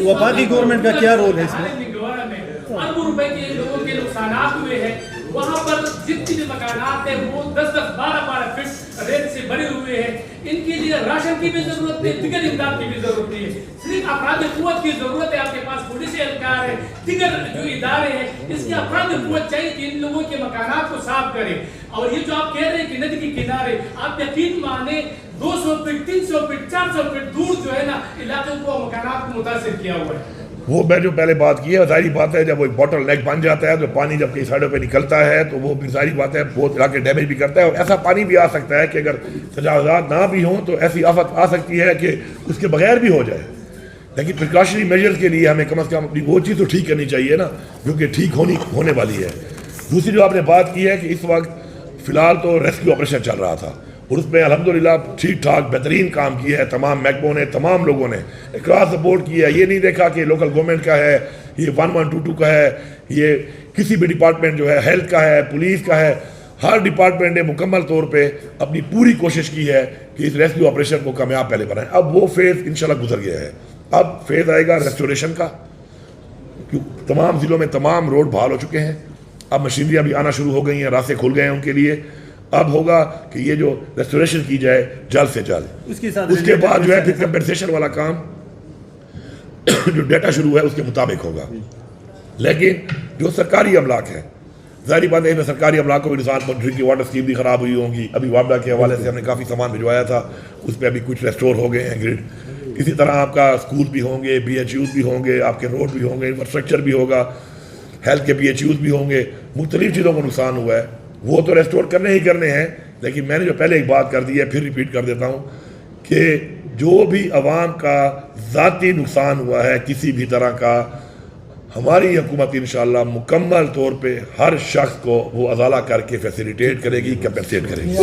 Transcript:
وفاقی گورنمنٹ کا کیا رول ہے اس میں؟ اربوں روپے کے لوگوں کے نقصانات ہوئے ہیں. وہاں پر جتنی بھی مکانات ہیں وہ 10-10 12-12 فٹ ریت سے بھرے ہوئے ہیں. ان کے لیے راشن کی بھی ضرورت ہے, دیگر امداد کی بھی ضرورت نہیں ہے. صرف افراد قوت کی ضرورت ہے. آپ کے پاس پولیس اہلکار ہے, دیگر جو ادارے ہیں, اس کی افراد قوت چاہیے کہ ان لوگوں کے مکانات کو صاف کریں. اور یہ جو آپ کہہ رہے ہیں کہ ندی کے کنارے, آپ یقین مانیں 200 فٹ 300 فٹ 400 فٹ دور جو ہے نا علاقے کو مکانات کو متاثر کیا ہوا ہے. وہ میں جو پہلے بات کی ہے, ظاہری بات ہے جب وہ باٹل نیک بن جاتا ہے تو پانی جب کئی سائڈوں پہ نکلتا ہے تو وہ ظاہری بات ہے بہت علاقے ڈیمیج بھی کرتا ہے. اور ایسا پانی بھی آ سکتا ہے کہ اگر تجاوزات نہ بھی ہوں تو ایسی آفت آ سکتی ہے کہ اس کے بغیر بھی ہو جائے. لیکن پریکاشنری میجرز کے لیے ہمیں کم از کم اپنی وہ چیز تو ٹھیک کرنی چاہیے نا جو کہ ٹھیک ہونے والی ہے. دوسری جو آپ نے بات کی ہے کہ اس وقت فی الحال تو ریسکیو آپریشن چل رہا تھا اور اس میں الحمدللہ ٹھیک ٹھاک بہترین کام کیا ہے تمام محکموں نے, تمام لوگوں نے اکراس سپورٹ کیا ہے. یہ نہیں دیکھا کہ لوکل گورنمنٹ کا ہے, یہ 1122 کا ہے, یہ کسی بھی ڈپارٹمنٹ جو ہے ہیلتھ کا ہے, پولیس کا ہے, ہر ڈپارٹمنٹ نے مکمل طور پہ اپنی پوری کوشش کی ہے کہ اس ریسکیو آپریشن کو کامیاب پہلے بنائیں. اب وہ فیز انشاءاللہ گزر گیا ہے. اب فیز آئے گا ریسٹوریشن کا. تمام ضلعوں میں تمام روڈ بحال ہو چکے ہیں, اب مشینریاں بھی آنا شروع ہو گئی ہیں, راستے کھل گئے ہیں ان کے لیے. اب ہوگا کہ یہ جو ریسٹوریشن کی جائے جلد سے جلد. اس کے بعد جو ہے پھر کمپنسیشن والا کام جو ڈیٹا شروع ہے اس کے مطابق ہوگا. لیکن جو سرکاری املاک ہے, ظاہری بات ہے سرکاری املاک کو بھی نظام ڈرنکنگ واٹر اسکیم بھی خراب ہوئی ہوں گی. ابھی وابڈا کے حوالے سے ہم نے کافی سامان بھجوایا تھا, اس پہ ابھی کچھ ریسٹور ہو گئے ہیں گریڈ. اسی طرح آپ کا اسکول بھی ہوں گے, بی ایچ یوز بھی ہوں گے, آپ کے روڈ بھی ہوں گے, انفراسٹرکچر بھی ہوگا, ہیلتھ کے بی ایچ یوز بھی ہوں گے. مختلف چیزوں کو نقصان ہوا ہے, وہ تو ریسٹور کرنے ہیں. لیکن میں نے جو پہلے ایک بات کر دی ہے پھر ریپیٹ کر دیتا ہوں کہ جو بھی عوام کا ذاتی نقصان ہوا ہے کسی بھی طرح کا, ہماری حکومت انشاءاللہ مکمل طور پہ ہر شخص کو وہ ازالہ کر کے فیسیلیٹیٹ کرے گی, کمپنسیٹ کرے گی.